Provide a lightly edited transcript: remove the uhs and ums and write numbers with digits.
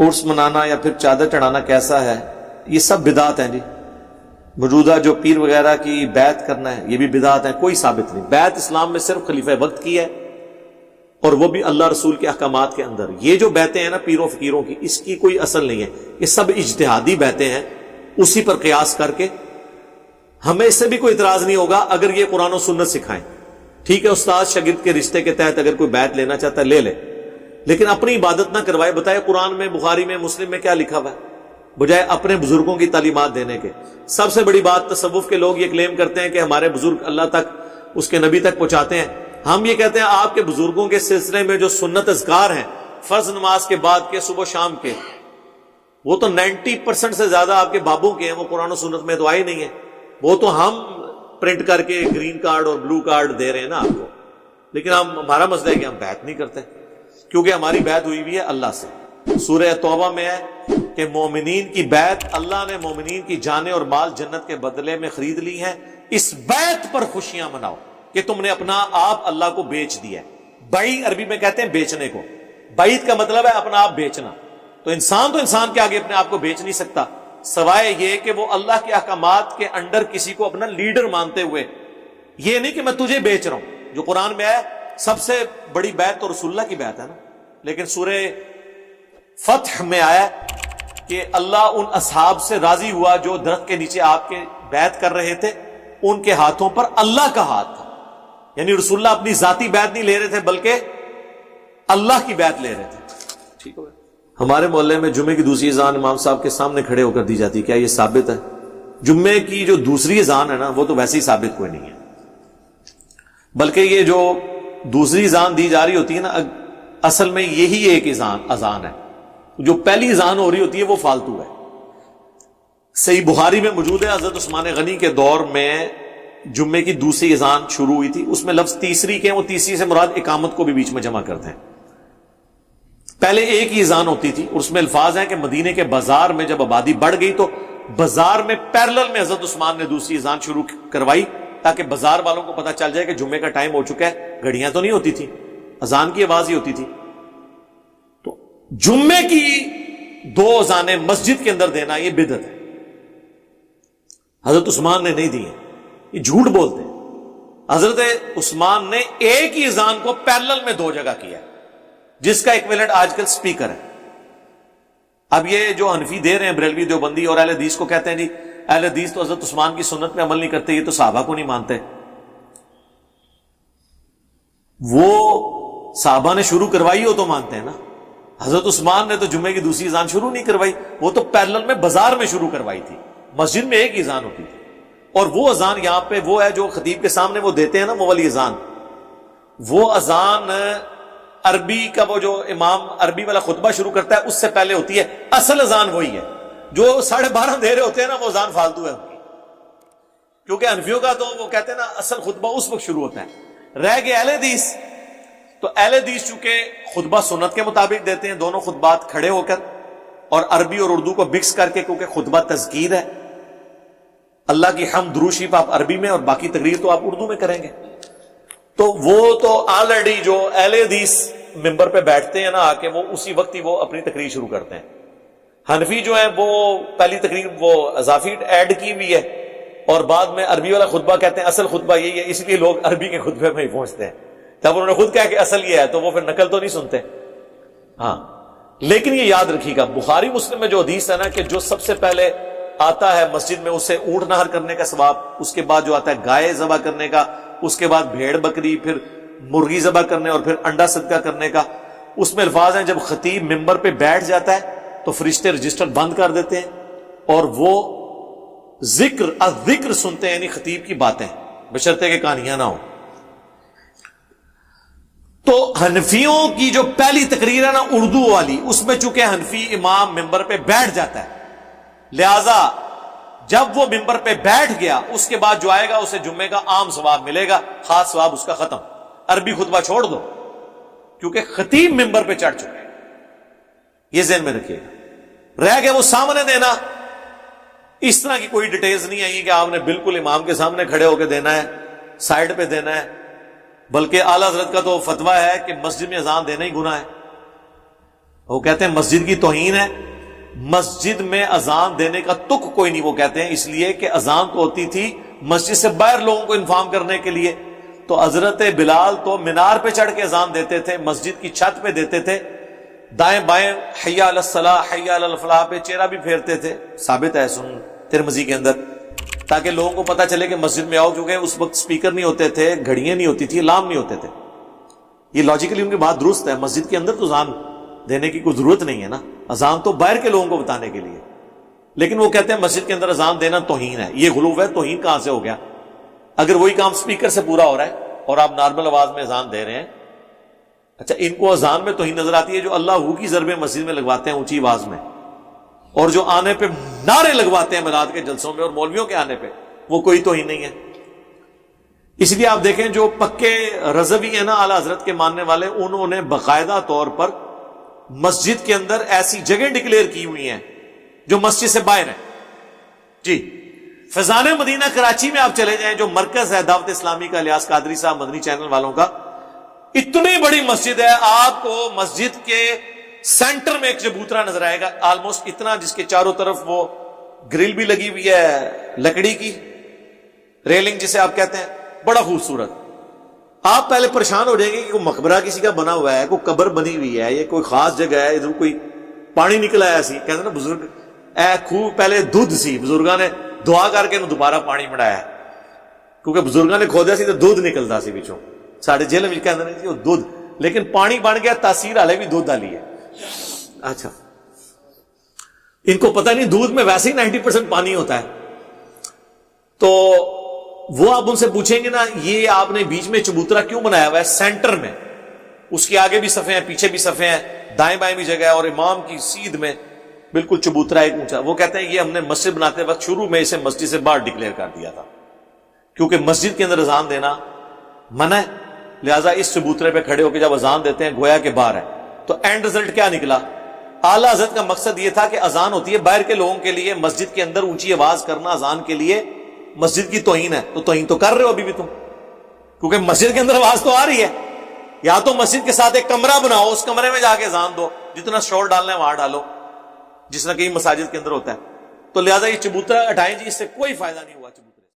عرس منانا یا پھر چادر چڑھانا کیسا ہے؟ یہ سب بدعت ہیں جی. موجودہ جو پیر وغیرہ کی بیعت کرنا ہے یہ بھی بدعت ہے، کوئی ثابت نہیں. بیعت اسلام میں صرف خلیفہ وقت کی ہے، اور وہ بھی اللہ رسول کے احکامات کے اندر. یہ جو بیعتیں ہیں نا پیروں فقیروں کی، اس کی کوئی اصل نہیں ہے، یہ سب اجتہادی بیعتیں ہیں، اسی پر قیاس کر کے. ہمیں اس سے بھی کوئی اعتراض نہیں ہوگا اگر یہ قرآن و سنت سکھائیں. ٹھیک ہے، استاد شاگرد کے رشتے کے تحت اگر کوئی بیعت لینا چاہتا ہے لے لے، لیکن اپنی عبادت نہ کروائے. بتائے قرآن میں، بخاری میں، مسلم میں کیا لکھا ہوا ہے بجائے اپنے بزرگوں کی تعلیمات دینے کے. سب سے بڑی بات، تصوف کے لوگ یہ کلیم کرتے ہیں کہ ہمارے بزرگ اللہ تک، اس کے نبی تک پہنچاتے ہیں. ہم یہ کہتے ہیں آپ کے بزرگوں کے سلسلے میں جو سنت اذکار ہیں فرض نماز کے بعد کے، صبح شام کے، وہ تو 90% سے زیادہ آپ کے بابوں کے ہیں، وہ قرآن و سنت میں تو آئے نہیں ہیں. وہ تو ہم پرنٹ کر کے گرین کارڈ اور بلو کارڈ دے رہے ہیں نا آپ کو. لیکن ہمارا مسئلہ ہے کہ ہم بیعت نہیں کرتے، کیونکہ ہماری بیعت ہوئی ہوئی ہے اللہ سے. سورہ توبہ میں ہے کہ مومنین کی بیعت، اللہ نے مومنین کی جانیں اور مال جنت کے بدلے میں خرید لی ہیں، اس بیعت پر خوشیاں مناؤ کہ تم نے اپنا آپ اللہ کو بیچ دیا ہے. بیع عربی میں کہتے ہیں بیچنے کو. بیعت کا مطلب ہے اپنا آپ بیچنا. تو انسان کے آگے اپنے آپ کو بیچ نہیں سکتا، سوائے یہ کہ وہ اللہ کے احکامات کے انڈر کسی کو اپنا لیڈر مانتے ہوئے. یہ نہیں کہ میں تجھے بیچ رہا ہوں. جو قرآن میں ہے سب سے بڑی بیعت تو رسول اللہ کی بیعت ہے نا. لیکن سورہ فتح میں آیا کہ اللہ ان اصحاب سے راضی ہوا جو درخت کے نیچے آپ کے بیعت کر رہے تھے، ان کے ہاتھوں پر اللہ کا ہاتھ تھا. یعنی رسول اللہ اپنی ذاتی بیعت نہیں لے رہے تھے بلکہ اللہ کی بیعت لے رہے تھے. ٹھیک ہو گیا. ہمارے محلے میں جمعے کی دوسری اذان امام صاحب کے سامنے کھڑے ہو کر دی جاتی ہے، کیا یہ ثابت ہے؟ جمعے کی جو دوسری اذان ہے نا وہ تو ویسے ہی ثابت کوئی نہیں ہے، بلکہ یہ جو دوسری اذان دی جا رہی ہوتی ہے نا اصل میں یہی ایک اذان ہے. جو پہلی اذان ہو رہی ہوتی ہے وہ فالتو ہے. صحیح بخاری میں موجود ہے حضرت عثمان غنی کے دور میں جمعے کی دوسری اذان شروع ہوئی تھی. اس میں لفظ تیسری کے ہیں، وہ تیسری سے مراد اقامت کو بھی بیچ میں جمع کرتے ہیں. پہلے ایک ہی اذان ہوتی تھی اور اس میں الفاظ ہیں کہ مدینے کے بازار میں جب آبادی بڑھ گئی تو بازار میں پیرلل میں حضرت عثمان نے دوسری اذان شروع کروائی تاکہ بازار والوں کو پتا چل جائے کہ جمعے کا ٹائم ہو چکا ہے. گھڑیاں تو نہیں ہوتی تھی، اذان کی آواز ہی ہوتی تھی. تو جمعے کی دو اذانیں مسجد کے اندر دینا یہ بدعت ہے. حضرت عثمان نے نہیں دی ہیں، یہ جھوٹ بولتے ہیں. حضرت عثمان نے ایک ہی اذان کو پیرلل میں دو جگہ کیا ہے، جس کا ایکویلنٹ آج کل سپیکر ہے. اب یہ جو حنفی دے رہے ہیں بریلوی دیوبندی اور اہل حدیث کو کہتے ہیں جی اہل حدیث تو حضرت عثمان کی سنت میں عمل نہیں کرتے، یہ تو صحابہ کو نہیں مانتے. وہ صحابہ نے شروع کروائی ہو تو مانتے ہیں نا. حضرت عثمان نے تو جمعے کی دوسری اذان شروع نہیں کروائی، وہ تو پیرلل میں بازار میں شروع کروائی تھی. مسجد میں ایک اذان ہوتی تھی، اور وہ اذان یہاں پہ وہ ہے جو خطیب کے سامنے وہ دیتے ہیں نا، وہ والی اذان. وہ اذان عربی کا، وہ جو امام عربی والا خطبہ شروع کرتا ہے اس سے پہلے ہوتی ہے. اصل اذان وہی ہے. جو 12:30 دے رہے ہوتے ہیں نا وہ اذان فالتو ہے ان کی، کیونکہ حنفیوں کا تو وہ کہتے ہیں نا اصل خطبہ اس وقت شروع ہوتا ہے. رہ گئے اہل حدیث، تو اہل حدیث چونکہ خطبہ سنت کے مطابق دیتے ہیں، دونوں خطبات کھڑے ہو کر اور عربی اور اردو کو مکس کر کے، کیونکہ خطبہ تذکیر ہے. اللہ کی حمد درود شریف آپ عربی میں اور باقی تقریر تو آپ اردو میں کریں گے. تو وہ تو آلریڈی جو اہل حدیث ممبر پہ بیٹھتے ہیں نا آ کے، وہ اسی وقت ہی وہ اپنی تقریر شروع کرتے ہیں. حنفی جو ہے وہ پہلی تقریر وہ اضافی ایڈ کی ہوئی ہے اور بعد میں عربی والا خطبہ کہتے ہیں اصل خطبہ یہی ہے، اس لیے لوگ عربی کے خطبے میں ہی پہنچتے ہیں. جب انہوں نے خود کہا کہ اصل یہ ہے تو وہ پھر نقل تو نہیں سنتے. ہاں لیکن یہ یاد رکھیے گا بخاری مسلم میں جو حدیث ہے نا کہ جو سب سے پہلے آتا ہے مسجد میں اسے اونٹ نہر کرنے کا ثواب، اس کے بعد جو آتا ہے گائے ذبح کرنے کا، اس کے بعد بھیڑ بکری، پھر مرغی ذبح کرنے اور پھر انڈا صدقہ کرنے کا. اس میں الفاظ ہیں جب خطیب ممبر پہ بیٹھ جاتا ہے تو فرشتے رجسٹر بند کر دیتے ہیں اور وہ ذکر سنتے ہیں، یعنی خطیب کی باتیں، بشرطے کہ کہانیاں نہ ہوں. تو حنفیوں کی جو پہلی تقریر ہے نا اردو والی، اس میں چونکہ حنفی امام ممبر پہ بیٹھ جاتا ہے، لہذا جب وہ ممبر پہ بیٹھ گیا اس کے بعد جو آئے گا اسے جمعے کا عام ثواب ملے گا، خاص ثواب اس کا ختم. عربی خطبہ چھوڑ دو کیونکہ خطیب ممبر پہ چڑھ چکے. یہ ذہن میں رکھیے گا. رہ گیا وہ سامنے دینا، اس طرح کی کوئی ڈیٹیلز نہیں آئی کہ آپ نے بالکل امام کے سامنے کھڑے ہو کے دینا ہے، سائڈ پہ دینا ہے، بلکہ اعلیٰ حضرت کا تو فتویٰ ہے کہ مسجد میں اذان دینا ہی گناہ ہے. وہ کہتے ہیں مسجد کی توہین ہے، مسجد میں اذان دینے کا تک کوئی نہیں، وہ کہتے ہیں اس لیے کہ اذان تو ہوتی تھی مسجد سے باہر لوگوں کو انفارم کرنے کے لیے، تو حضرت بلال تو مینار پہ چڑھ کے اذان دیتے تھے، مسجد کی چھت پہ دیتے تھے، دائیں بائیں حی علی الصلاح حی علی الفلاح پہ چہرہ بھی پھیرتے تھے، ثابت ہے سنن ترمذی کے اندر، تاکہ لوگوں کو پتہ چلے کہ مسجد میں آؤ، کیونکہ اس وقت سپیکر نہیں ہوتے تھے، گھڑیاں نہیں ہوتی تھی، الارم نہیں ہوتے تھے۔ یہ لاجیکلی ان کی بات درست ہے، مسجد کے اندر تو اذان دینے کی کوئی ضرورت نہیں ہے نا، اذان تو باہر کے لوگوں کو بتانے کے لیے، لیکن وہ کہتے ہیں مسجد کے اندر اذان دینا توہین ہے۔ یہ غلو ہے، توہین کہاں سے ہو گیا؟ اگر وہی کام سپیکر سے پورا ہو رہا ہے اور آپ نارمل آواز میں اذان دے رہے ہیں، اچھا ان کو اذان میں توہین نظر آتی ہے جو اللہ ہو کی ضربیں مسجد میں لگواتے ہیں اونچی آواز میں، اور جو آنے پہ نعرے لگواتے ہیں میلاد کے جلسوں میں اور مولویوں کے آنے پہ، وہ کوئی توہین نہیں ہے۔ اس لیے آپ دیکھیں جو پکے رضوی ہیں نا اعلیٰ حضرت کے ماننے والے، انہوں نے باقاعدہ طور پر مسجد کے اندر ایسی جگہ ڈکلیئر کی ہوئی ہیں جو مسجد سے باہر ہیں۔ جی فیضان مدینہ کراچی میں آپ چلے جائیں، جو مرکز ہے دعوت اسلامی کا، الیاس قادری صاحب مدنی چینل والوں کا، اتنی بڑی مسجد ہے، آپ کو مسجد کے سینٹر میں ایک چبوترا نظر آئے گا، آلموسٹ اتنا، جس کے چاروں طرف وہ گرل بھی لگی ہوئی ہے لکڑی کی، ریلنگ جسے آپ کہتے ہیں، بڑا خوبصورت۔ آپ پہلے پریشان ہو جائیں گے کہ کوئی مقبرہ کسی کا بنا ہوا ہے، کوئی قبر بنی ہوئی ہے، یہ کوئی خاص جگہ ہے، ادھر کوئی پانی نکلا ہے، ایسی کہتے ہیں نا بزرگ، اے خوہ پہلے دودھ سی، بزرگاں نے دعا کر کے دوبارہ پانی بڑھایا ہے، کیونکہ بزرگاں نے کھودا سی تو دودھ نکلتا سی بچوں، ساڑھے جیل میں کہتے ہیں وہ دودھ، لیکن پانی بن گیا، تاثیر حالے بھی دودھ ڈالی ہے۔ اچھا ان کو پتہ نہیں دودھ میں ویسے ہی 90% پانی ہوتا ہے، تو وہ آپ ان سے پوچھیں گے نا یہ آپ نے بیچ میں چبوترا کیوں بنایا ہوا ہے سینٹر میں، اس کے آگے بھی صفحے ہیں، پیچھے بھی صفحے ہیں، دائیں بائیں بھی جگہ ہے، اور امام کی سیدھ میں بالکل چبوترا ایک اونچا۔ وہ کہتے ہیں یہ ہم نے مسجد بناتے وقت شروع میں اسے مسجد سے باہر ڈکلیئر کر دیا تھا، کیونکہ مسجد کے اندر اذان دینا منع ہے، لہٰذا اس چبوترے پہ کھڑے ہو کے جب اذان دیتے ہیں گویا کہ باہر ہے۔ تو اینڈ رزلٹ کیا نکلا؟ اعلیٰ حضرت کا مقصد یہ تھا کہ اذان ہوتی ہے باہر کے لوگوں کے لیے، مسجد کے اندر اونچی آواز کرنا اذان کے لیے مسجد کی توہین ہے، تو توہین تو کر رہے ہو ابھی بھی تم، کیونکہ مسجد کے اندر آواز تو آ رہی ہے۔ یا تو مسجد کے ساتھ ایک کمرہ بناؤ، اس کمرے میں جا کے اذان دو، جتنا شور ڈالنا ہے وہاں ڈالو، جس طرح کئی مساجد کے اندر ہوتا ہے۔ تو لہٰذا یہ چبوترا ہٹائیں جی، اس سے کوئی فائدہ نہیں ہوا چبوترا۔